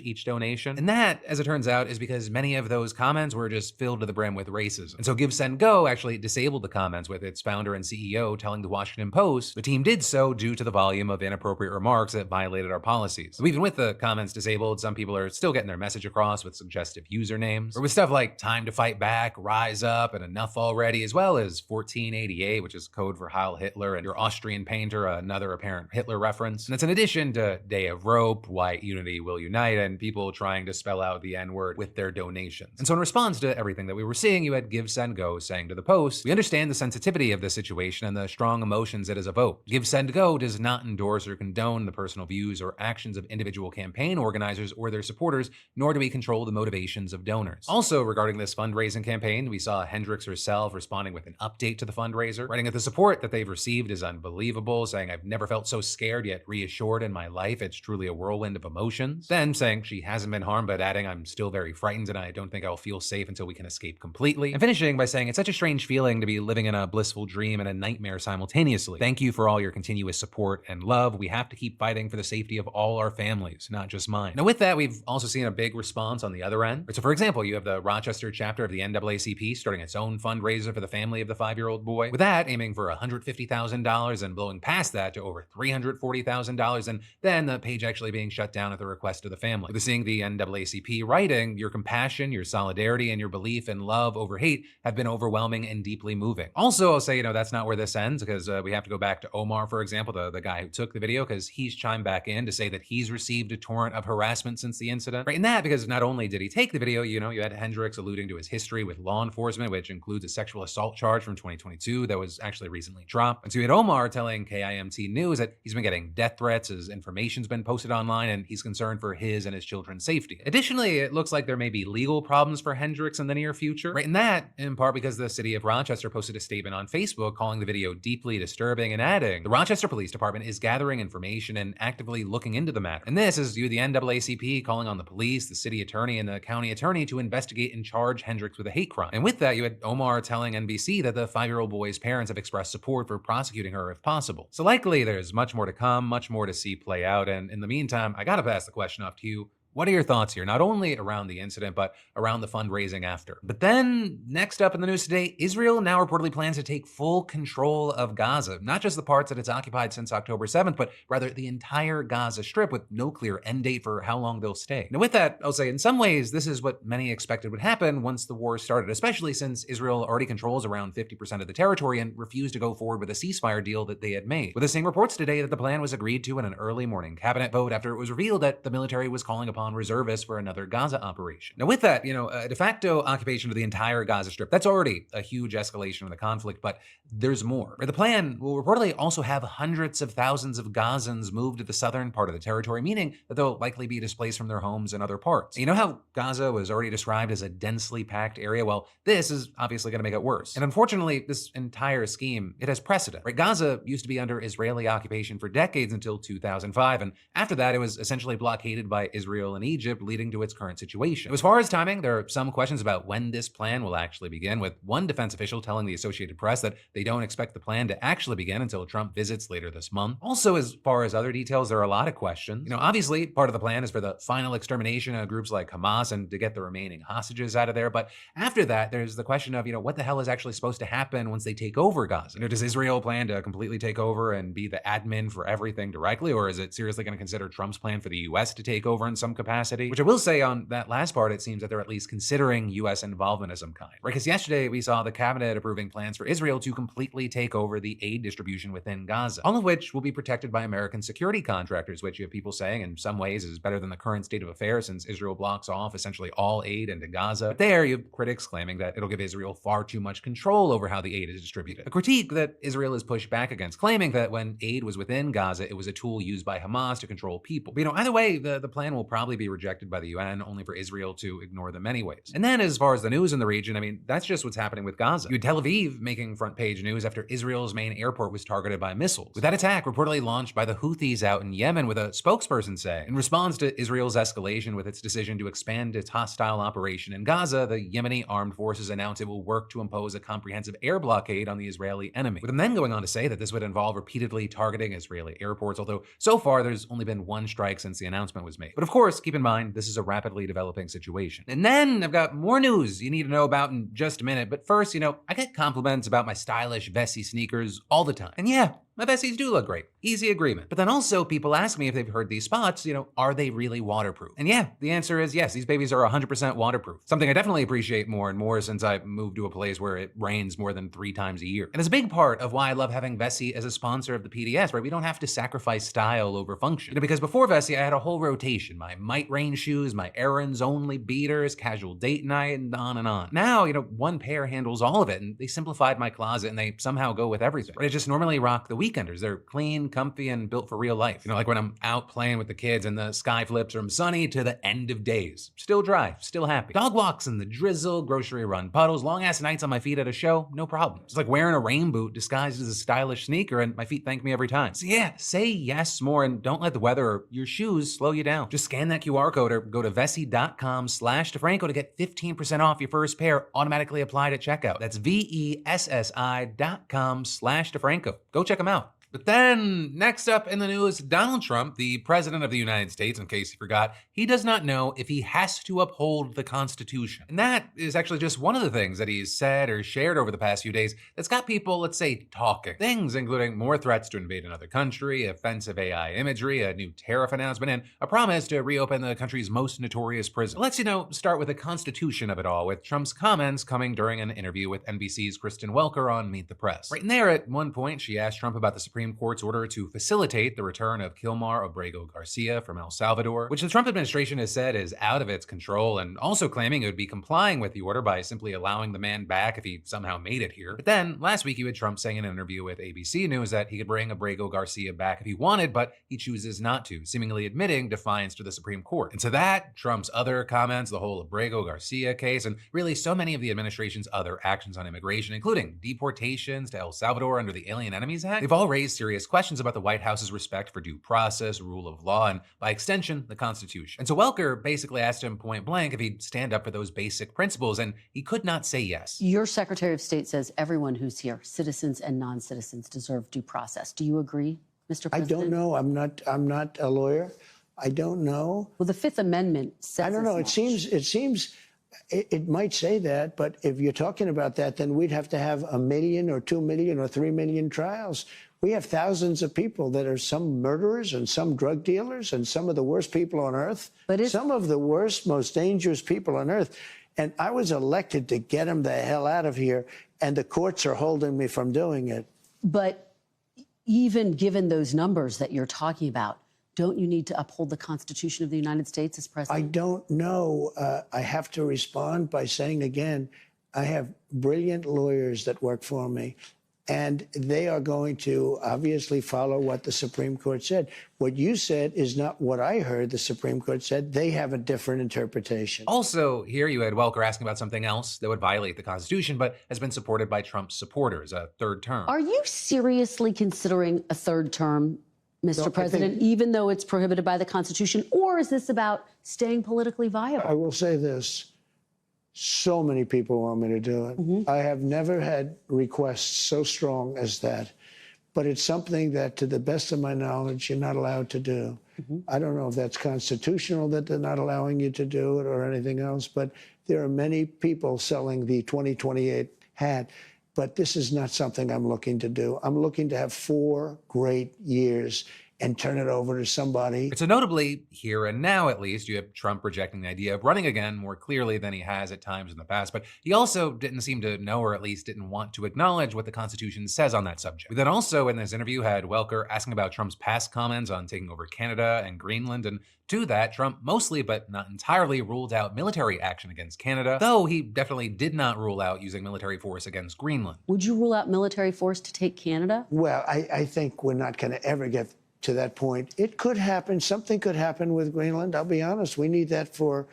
each donation. And that, as it turns out, is because many of those comments were just filled to the brim with racism. And so Give, Send, Go actually disabled the comments, with its founder and CEO telling the Washington Post the team did so due to the volume of inappropriate remarks that violated our policies. So even with the comments disabled, some people are still getting their message across with suggestive usernames, or with stuff like "Time to Fight Back," "Rise Up," and "Enough Already," as well as 1488, which is code for Heil Hitler, and "Your Austrian Painter," another apparent Hitler reference. And it's in addition to "Day of Rope," "White Unity Will Unite," and people trying to spell out the N-word with their donations. And so in response to everything that we were seeing, you had Give, Send, Go saying to the Post, "We understand the sensitivity of this situation and the strong emotions it has evoked. Give, Send, Go does not endorse or condone the personal views or actions of individual campaign organizers or their supporters, nor do we control the motivations of donors." Also, regarding this fundraising campaign, we saw Hendricks herself responding with an update to the fundraiser, writing that the support that they've received is unbelievable, saying, "I've never felt so scared yet reassured in my life. It's truly a whirlwind of emotions." Then saying she hasn't been harmed, but adding, "I'm still very frightened and I don't think I'll feel safe until we can escape completely." And finishing by saying, "It's such a strange feeling to be living in a blissful dream and a nightmare simultaneously. Thank you for all your continuous support and love. We have to keep fighting for the safety of all our families, not just mine." Now with that, we've also seen a big response on the other end. So for example, you have the Rochester chapter of the NAACP starting its own fundraiser for the family of the 5-year-old boy, with that aiming for $150,000 and blowing past that to over $340,000, and then the page actually being shut down at the request of the family. With seeing the NAACP writing, "Your compassion, your solidarity, and your belief in love over hate have been overwhelming and deeply moving." Also, I'll say, that's not where this ends, because we have to go back to Omar, for example, the guy who took the video, because he's chimed back in to say that he's received a torrent of harassment since the incident. Right, in that, because not only did he take the video, you had Hendricks alluding to his history with law enforcement, which includes a sexual assault charge from 2022 that was actually recently dropped. And so you had Omar telling KIMT News that he's been getting death threats, his information's been posted online, and he's concerned for his and his children's safety. Additionally, it looks like there may be legal problems for Hendricks in the near future. Right, in that, in part because the city of Rochester posted a statement on Facebook calling the video deeply disturbing and adding, "The Rochester Police Department is gathering information and actively looking into the matter." And this is due to the NAACP calling on the police, the city attorney, and the county attorney to investigate and charge Hendricks with a hate crime. And with that, you had Omar telling NBC that the 5-year-old boy's parents have expressed support for prosecuting her if possible. So likely there's much more to come, much more to see play out, and in the meantime, I gotta pass the question off to you. What are your thoughts here, not only around the incident, but around the fundraising after? But then, next up in the news today, Israel now reportedly plans to take full control of Gaza, not just the parts that it's occupied since October 7th, but rather the entire Gaza Strip, with no clear end date for how long they'll stay. Now with that, I'll say in some ways, this is what many expected would happen once the war started, especially since Israel already controls around 50% of the territory and refused to go forward with a ceasefire deal that they had made. With us seeing reports today that the plan was agreed to in an early morning cabinet vote after it was revealed that the military was calling upon reservists for another Gaza operation. Now with that, a de facto occupation of the entire Gaza Strip, that's already a huge escalation of the conflict, but there's more. The plan will reportedly also have hundreds of thousands of Gazans moved to the southern part of the territory, meaning that they'll likely be displaced from their homes in other parts. You know how Gaza was already described as a densely packed area? Well, this is obviously going to make it worse. And unfortunately, this entire scheme, it has precedent. Gaza used to be under Israeli occupation for decades until 2005, and after that, it was essentially blockaded by Israel and Egypt, leading to its current situation. As far as timing, there are some questions about when this plan will actually begin, with one defense official telling the Associated Press that they don't expect the plan to actually begin until Trump visits later this month. Also, as far as other details, there are a lot of questions. Obviously, part of the plan is for the final extermination of groups like Hamas and to get the remaining hostages out of there, but after that, there's the question of, what the hell is actually supposed to happen once they take over Gaza? Does Israel plan to completely take over and be the admin for everything directly, or is it seriously going to consider Trump's plan for the US to take over in some capacity? Which I will say on that last part, it seems that they're at least considering US involvement of some kind. Because yesterday we saw the cabinet approving plans for Israel to completely take over the aid distribution within Gaza, all of which will be protected by American security contractors, which you have people saying in some ways is better than the current state of affairs since Israel blocks off essentially all aid into Gaza. But there you have critics claiming that it'll give Israel far too much control over how the aid is distributed. A critique that Israel has pushed back against, claiming that when aid was within Gaza, it was a tool used by Hamas to control people. But either way, the plan will probably be rejected by the UN, only for Israel to ignore them anyways. And then as far as the news in the region, that's just what's happening with Gaza. You had Tel Aviv making front page news after Israel's main airport was targeted by missiles, with that attack reportedly launched by the Houthis out in Yemen, with a spokesperson saying, in response to Israel's escalation with its decision to expand its hostile operation in Gaza, the Yemeni armed forces announced it will work to impose a comprehensive air blockade on the Israeli enemy, with them then going on to say that this would involve repeatedly targeting Israeli airports, although so far there's only been one strike since the announcement was made. But of course, course, keep in mind, this is a rapidly developing situation. And then I've got more news you need to know about in just a minute. But first, I get compliments about my stylish Vessi sneakers all the time. And yeah, my Vessis do look great. Easy agreement. But then also people ask me if they've heard these spots, are they really waterproof? And yeah, the answer is yes, these babies are 100% waterproof. Something I definitely appreciate more and more since I moved to a place where it rains more than 3 times a year. And it's a big part of why I love having Vessi as a sponsor of the PDS, right? We don't have to sacrifice style over function. Because before Vessi, I had a whole rotation. My Might Rain shoes, my errands only beaters, casual date night, and on and on. Now, one pair handles all of it, and they simplified my closet and they somehow go with everything. Right? I just normally rock the weekenders. They're clean, comfy, and built for real life. Like when I'm out playing with the kids and the sky flips from sunny to the end of days. Still dry, still happy. Dog walks in the drizzle, grocery run puddles, long ass nights on my feet at a show, no problem. It's like wearing a rain boot disguised as a stylish sneaker and my feet thank me every time. So yeah, say yes more and don't let the weather or your shoes slow you down. Just scan that QR code or go to vessi.com/DeFranco to get 15% off your first pair automatically applied at checkout. That's VESSI.com/DeFranco. Go check them out. But then, next up in the news, Donald Trump, the president of the United States, in case you forgot, he does not know if he has to uphold the Constitution. And that is actually just one of the things that he's said or shared over the past few days that's got people, let's say, talking. Things including more threats to invade another country, offensive AI imagery, a new tariff announcement, and a promise to reopen the country's most notorious prison. Let's, start with the Constitution of it all, with Trump's comments coming during an interview with NBC's Kristen Welker on Meet the Press. Right in there, at one point, she asked Trump about the Supreme Court's order to facilitate the return of Kilmar Abrego Garcia from El Salvador, which the Trump administration has said is out of its control, and also claiming it would be complying with the order by simply allowing the man back if he somehow made it here. But then, last week, you had Trump saying in an interview with ABC News that he could bring Abrego Garcia back if he wanted, but he chooses not to, seemingly admitting defiance to the Supreme Court. And to that, Trump's other comments, the whole Abrego Garcia case, and really so many of the administration's other actions on immigration, including deportations to El Salvador under the Alien Enemies Act, they've all raised serious questions about the White House's respect for due process, rule of law, and by extension, the Constitution. And so Welker basically asked him point blank if he'd stand up for those basic principles, and he could not say yes. Your Secretary of State says everyone who's here, citizens and non-citizens, deserve due process. Do you agree, Mr. President? I don't know. I'm not a lawyer. I don't know. Well, the Fifth Amendment says I don't know. It seems it might say that, but if you're talking about that, then we'd have to have 1 million or 2 million or 3 million trials. We have thousands of people that are some murderers and some drug dealers and some of the worst people on earth. Some of the worst, most dangerous people on earth. And I was elected to get them the hell out of here, and the courts are holding me from doing it. But even given those numbers that you're talking about, don't you need to uphold the Constitution of the United States as president? I don't know. I have to respond by saying again, I have brilliant lawyers that work for me, and they are going to obviously follow what the Supreme Court said. What you said is not what I heard the Supreme Court said. They have a different interpretation. Also, here you had Welker asking about something else that would violate the Constitution, but has been supported by Trump's supporters, a third term. Are you seriously considering a third term, Mr. President, even though it's prohibited by the Constitution? Or is this about staying politically viable? I will say this. So many people want me to do it. I have never had requests so strong as that. But it's something that, to the best of my knowledge, you're not allowed to do. I don't know if that's constitutional that they're not allowing you to do it or anything else, but there are many people selling the 2028 hat. But this is not something I'm looking to do. I'm looking to have 4 great years and turn it over to somebody. So notably, here and now at least, you have Trump rejecting the idea of running again more clearly than he has at times in the past. But he also didn't seem to know, or at least didn't want to acknowledge, what the Constitution says on that subject. We then also, in this interview, had Welker asking about Trump's past comments on taking over Canada and Greenland. And to that, Trump mostly, but not entirely, ruled out military action against Canada, though he definitely did not rule out using military force against Greenland. Would you rule out military force to take Canada? Well, I think we're not going to ever get to that point. It could happen. Something could happen with Greenland. I'll be honest. We need that for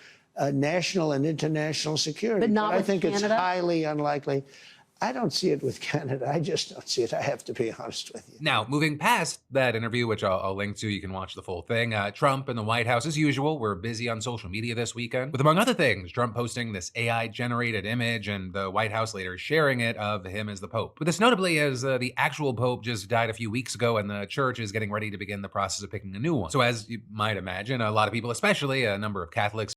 national and international security. But not I with think Canada? It's highly unlikely. I don't see it with Canada. I just don't see it. I have to be honest with you. Now, moving past that interview, which I'll link to, you can watch the full thing, Trump and the White House, as usual, were busy on social media this weekend, with, among other things, Trump posting this AI-generated image and the White House later sharing it of him as the Pope. But this notably as the actual Pope just died a few weeks ago and the church is getting ready to begin the process of picking a new one. So as you might imagine, a lot of people, especially a number of Catholics,